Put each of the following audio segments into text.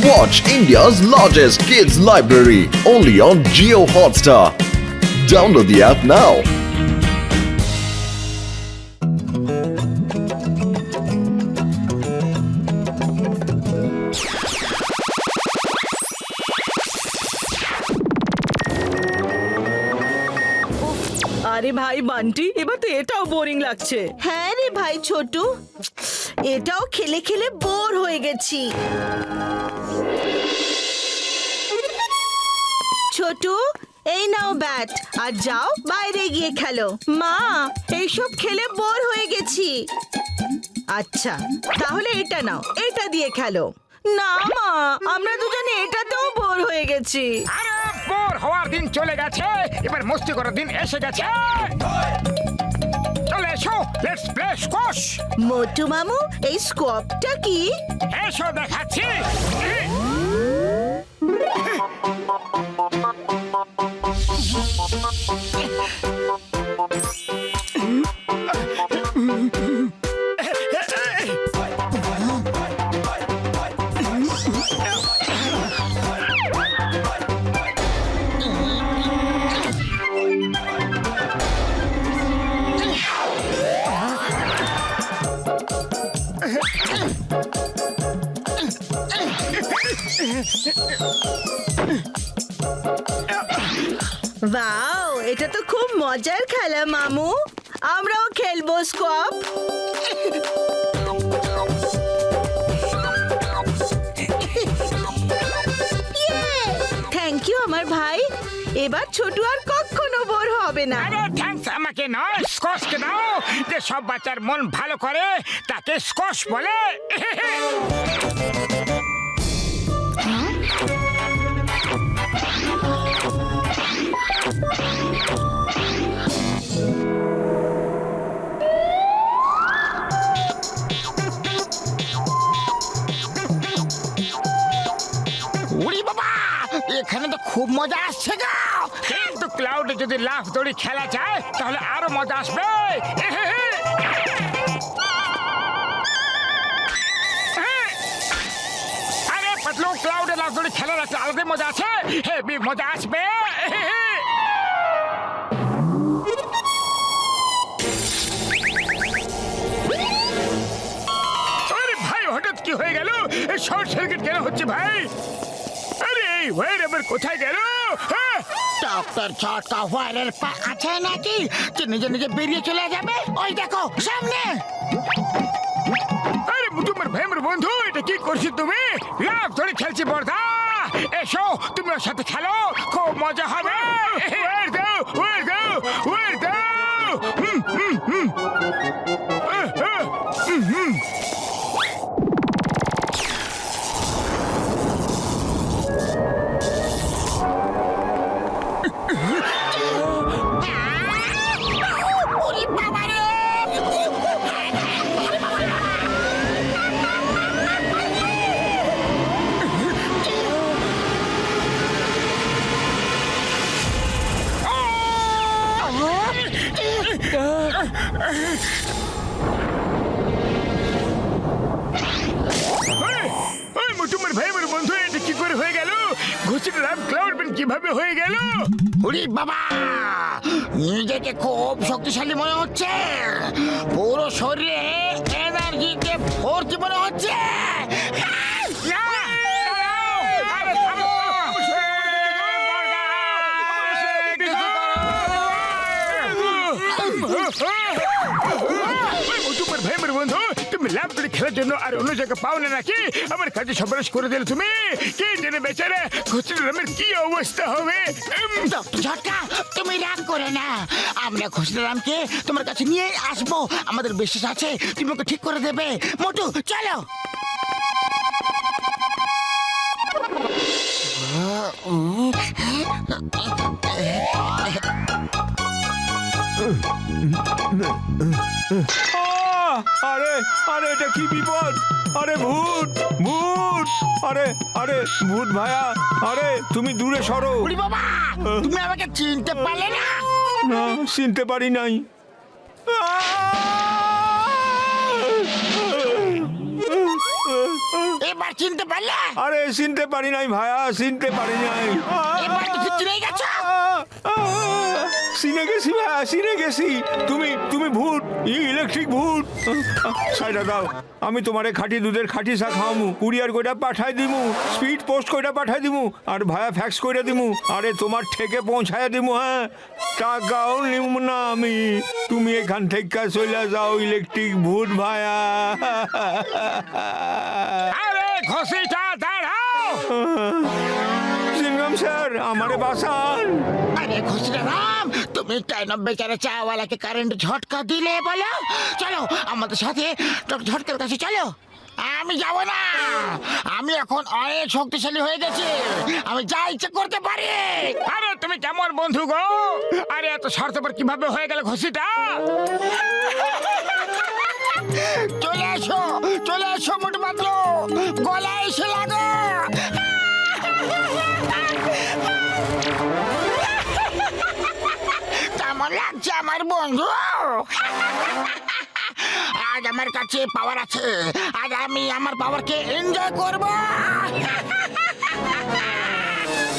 Watch India's largest kids library only on Jio Hotstar. Download the app now. আরে ভাই বান্টি, এবার তো এটাও বোরিং লাগছে। হ্যাঁ রে ভাই ছোটু, এটাও খেলে খেলে বোর হয়ে গেছি। ছোটু, এই নাও ব্যাট আর যাও বাইরে গিয়ে খেলো। মা, এইসব খেলে বোর হয়ে গেছি। আচ্ছা, তাহলে এটা নাও, এটা দিয়ে খেলো। না মা, আমরা দুজনে এটাতেও বোর হয়ে গেছি। আরে বোর হওয়ার দিন চলে গেছে, এবার মস্তি করার দিন এসে গেছে। চলে এসো, লেটস প্লে স্কোয়াশ। মোটু মামু, এই স্কোয়াপটা কি? এসো দেখাচ্ছি। ওয়াও, এটা তো খুব মজার খেলা মামু। আমরাও খেলবো স্কোয়াপ। থ্যাংক ইউ আমার ভাই। এবার ছোটু আর কখনো বোর হবে না। আরে থ্যাঙ্কস আমাকে নয়, স্কোয়াশকে দাও। যে সব বাচ্চার মন ভালো করে তাকে স্কোয়াশ বলে। উড়ি বাবা, এখানে তো খুব মজা আসছে গো। কিন্তু ক্লাউডে যদি লাফ দড়ি খেলা যায় তাহলে আরো মজা আসবে। আরে পাতলু, ক্লাউডে লাফ দড়ি খেলা রাখলে আলাদাই মজা আছে, হেভি মজা আসবে। আরে ভাই, হঠাৎ কি হয়ে গেল? শর্ট সার্কিট কেন হচ্ছে ভাই? আরে এই ওয়্যার আবার কোথায় গেল? ডক্টর ছটকা ওয়্যারের পা আছে নাকি যে নিজে নিজে বেরিয়ে চলে যাবে? ওই দেখো সামনে। আরে তোমার ভাই, আমার বন্ধু, এটা কি করছো তুমি? লাভ ধরে খেলছি বর্দা। এসো, তুমি ওর সাথে খেলো, খুব মজা হবে। ওয়্যার দাও, ওয়্যার দাও, ওয়্যার দাও। তোমার ভাই, আমার বন্ধু, এটা কি করে হয়ে গেল? ঘুষির রাম ক্লাউড ব্যান্ড কিভাবে হয়ে গেল? ওরে বাবা, নিজেকে খুব শক্তিশালী মনে হচ্ছে। পুরো শরীরে এনার্জিতে ভর্তি মনে হচ্ছে। তোমার ভাই, আমার বন্ধু, তুমি ল্যাব ধরে খেলার জন্য আর অন্য জায়গায় পাও না নাকি? আমার কাজে সর্বনাশ করে দিলে তুমি। কে জানে বেচারা ঘুষির রামের কি অবস্থা হবে। ঝটকা, তুমি রাগ করে না। আমরা খুশিরামকে তোমার কাছে নিয়ে আসবো, আমাদের বিশ্বাস আছে তুমি ওকে ঠিক করে দেবে। মোটু চলো। আরে আরে, এটা কি বিপদ? আরে ভূত, ভূত! আরে আরে ভূত ভায়া, আরে তুমি দূরে সরো। উড়ি বাবা, তুমি আমাকে চিনতে পারলে না? না, চিনতে পারি নাই। এ এবার চিনতে পারলে? আরে চিনতে পারি নাই ভাইয়া, চিনতে পারি নাই। এবার তো চিনে গেছো। চিনে গেছি ভাইয়া, চিনে গেছি। তুমি ভূত, ইলেকট্রিক ভূত। সাইডা দাও, আমি তোমারে খাঁটি দুধের খাঁটি চা খাওয়ামু, কুরিয়ার কইটা পাঠাই দিমু, স্পিড পোস্ট কইটা পাঠাই দিমু, আর ভাইয়া ফ্যাক্স কইরা দিমু, আরে তোমার ঠেকে পৌঁছায়া দিমু। হ্যাঁ, টাকাও নিমু না আমি। তুমি এখান থেকে চলে যাও ইলেকট্রিক ভূত ভাইয়া। আরে ঘষিটা দাঁড়াও। সিংহাম স্যার, আমারে বাঁচান। আরে খুশিরাম, তুমি কেন বেচারা চাওয়ালাকে কারেন্ট ঝটকা দিলে বলো? চলো আমাদের সাথে ডক্টর ঝটকার কাছে চলো। আমি যাব না, আমি এখন অনেক শক্তিশালী হয়ে গেছি, আমি যা ইচ্ছে করতে পারি। আরে তুমি কেমন বন্ধু গো? আরে এত স্বার্থপর কিভাবে হয়ে গেল ঘষিটা? চলে এসো মোটু পাতল, গলায় এসে লাগো। কেমন লাগছে আমার বন্ধু? আজ আমার কাছে পাওয়ার আছে, আজ আমি আমার পাওয়ারকে এনজয় করব।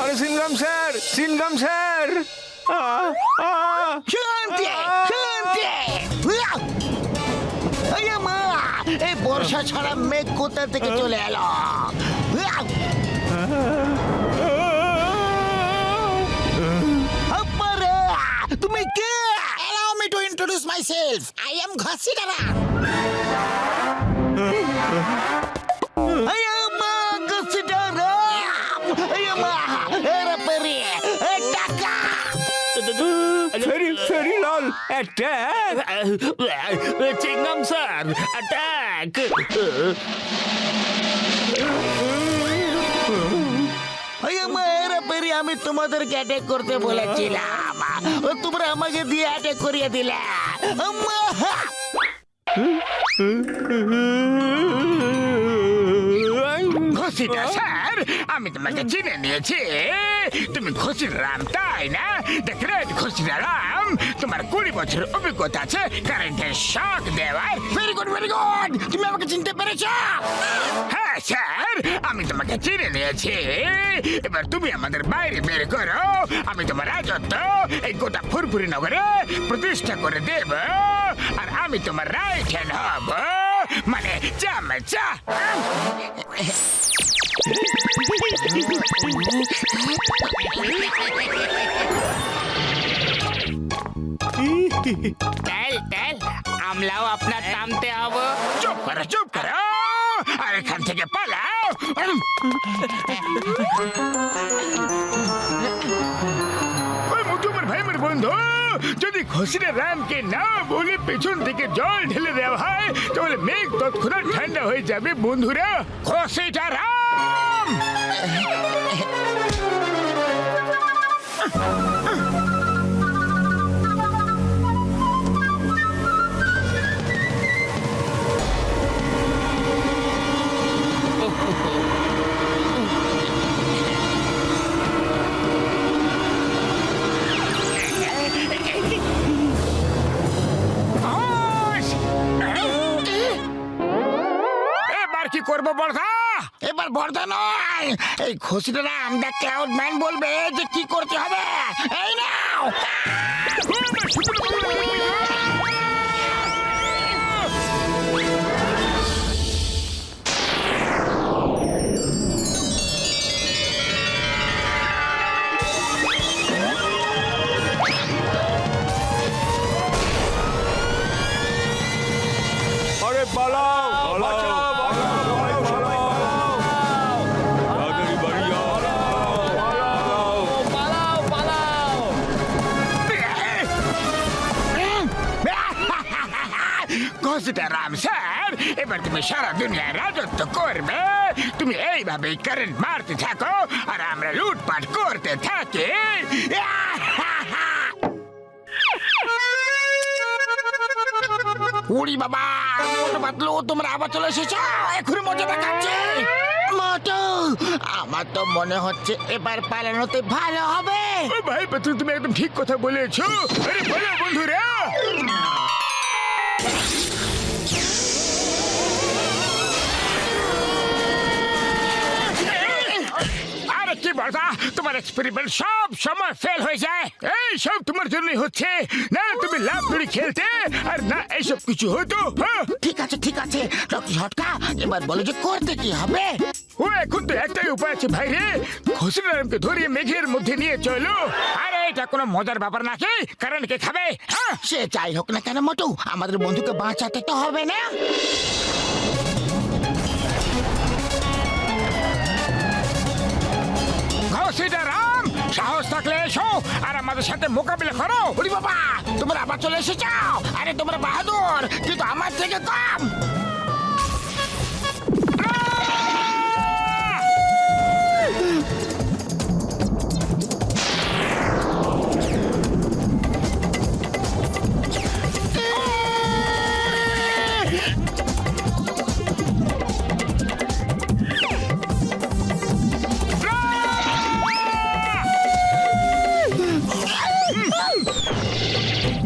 আরে সিংহাম স্যার, সিংহাম স্যার। শান্তি শান্তি। মা, এই বর্ষা ছাড়া মেঘ কোথা থেকে চলে এলো? তুমি কে? Allow me to introduce myself. I am Ghassidara. I am Ghassidara. I am Eraperi. Taka. ফেরি লাল অ্যাটাক। চিংগাম স্যার, অ্যাটাক। আমি তোমাদেরকে অ্যাটাক করতে বলেছিলাম, তোমরা আমাকে দিয়ে অ্যাটাক করিয়ে দিলে। ঘষিটা স্যার, আমি তোমাকে চিনে নিয়েছি। তুমি ঘষিরাম, তাই না? The great Ghoshiram. তোমার 20 বছর অভিজ্ঞতা আছে কারেন্টের শক দেওয়ার। Very good, very good. তুমি আমাকে চিনতে পেরেছ? হ্যাঁ স্যার, আমি তোমাকে চিনে নিয়েছি। এবার তুমি আমাদের বাইরে বের করো, আমি তোমার রাজত্ব এই গোটা ফুরফুরি নগরে প্রতিষ্ঠা করে দেব, আর আমি তোমার রাইট হ্যান্ড হব, মানে চামচা। তেল তেল আমলাও আপনার নামতে হবো। চুপ করো, চুপ করো, আর এখান থেকে পালাও। ওই মোটু আমার ভাই, আমার বন্ধু, যদি ঘষিরা রামকে না বলে পেছন থেকে জল ঢেলে দেওয়া হয় তাহলে মেঘ তৎক্ষণাৎ ঠান্ডা হয়ে যাবে বন্ধুরা। ঘষিটা রাম। এবার কি করবো বর্ষা? এবার বর্ধা নয়, এই ঘোষিটা আমরা ক্লাউড ম্যান বলবে যে কি করতে হবে। এই নাও। আরে পালাও, পালাও, পালাও, পালাও, তাড়াতাড়ি বাড়ি যাও, পালাও। ঘষিটা রাম স্যার, এবার তুমি সারা দুনিয়ায় রাজত্ব করবে। তুমি এইভাবেই কারেন্ট মারতে থাকো আর আমরা লুটপাট করতে থাকি। উড়ি বাবা, মোটু পাতলু, তোমরা আবার চলে এসেছো, এখনই মজা দেখাচ্ছে। মোটু, আমার তো মনে হচ্ছে এবার পালানোতে ভালো হবে। ও ভাই পাত্র, তুমি একদম ঠিক কথা বলেছো। আরে বলো বন্ধুরা। বর্দা, তোমার এক্সপেরিমেন্ট সব সময় ফেল হয়ে যায়। এই সব তোমার জন্যই হচ্ছে। না তুমি লাফড়ি খেলতে আর না এইসব কিছু হতো। হ্যাঁ? ঠিক আছে ডক্টর ঝটকা, এবার বলো যে করতে কি হবে। ও এখন তো একটাই উপায় আছে ভাই রে, খসরুলকে ধরিয়ে মেঘের মধ্যে নিয়ে চলো। আরে এটা কোনো মজার ব্যাপার নাকি? কারণ কে খাবে? হ্যাঁ সে যাই হোক না কেন মোটু, আমাদের বন্ধুকে বাঁচাতে তো হবে না। ঘসিদারাম, সাহস থাকলে এসো আর আমাদের সাথে মোকাবিলা করো। ওরে বাবা, তোমরা আবার চলে এসেছো। আরে তোমরা বাহাদুর, কিন্তু আমার থেকে কম।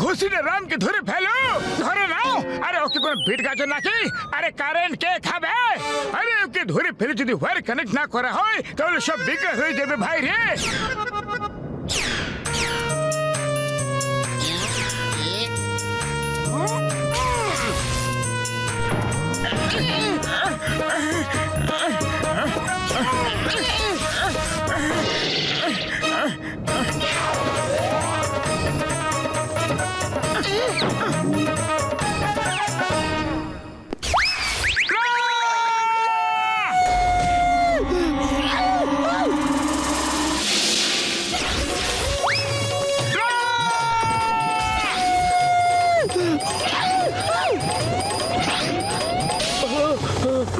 ঘসিদারামকে ধরে ফেলো, ধরে নাও। আরে ওকে কোনো বিট গাছ নাকি? আরে কারেন্ট কে খাবে? আরে ওকে ধরে ফেলে যদি ওয়্যার কানেক্ট না করা হয় তাহলে সব বেকার হয়ে যাবে ভাই রে।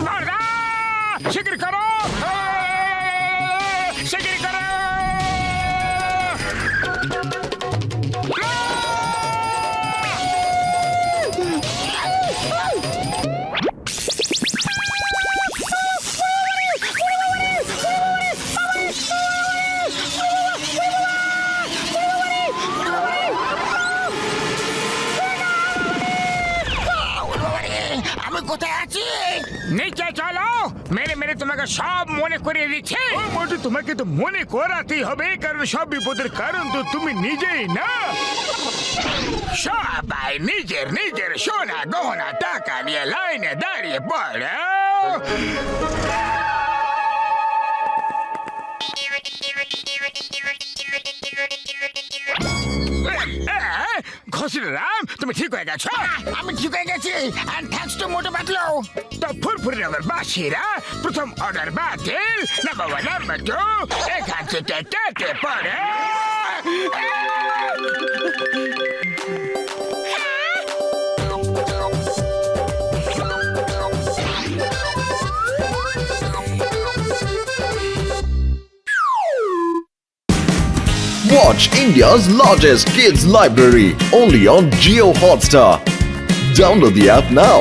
বর্দা, শিগগির করো, শিগগির করো। আমি কোথায় আছি? নিচে চলো, মেরে মেরে তোমাকে সব মনে করিয়ে দিচ্ছে। ও মোটু, তোমাকে তো মনে করাতেই হবে, কারণ সব বিপদের কারণ তো তুমি নিজেই না। সবাই নিজের নিজের সোনা গহনা টাকা নিয়ে লাইনে দাঁড়িয়ে পড়ো। ঘসিদারাম, তুমি ঠিক হয়ে গেছো? আমি ঠিক হয়ে গেছি, and thanks to Motu Patlu. তো ফুরফুরি রঙের বাসিরা প্রথম অর্ডার বাতিল। নাম্বার 1, নাম্বার 2, এখান থেকে কেটে পড়ে। Watch India's largest kids library only on Geo Hotstar. Download the app now.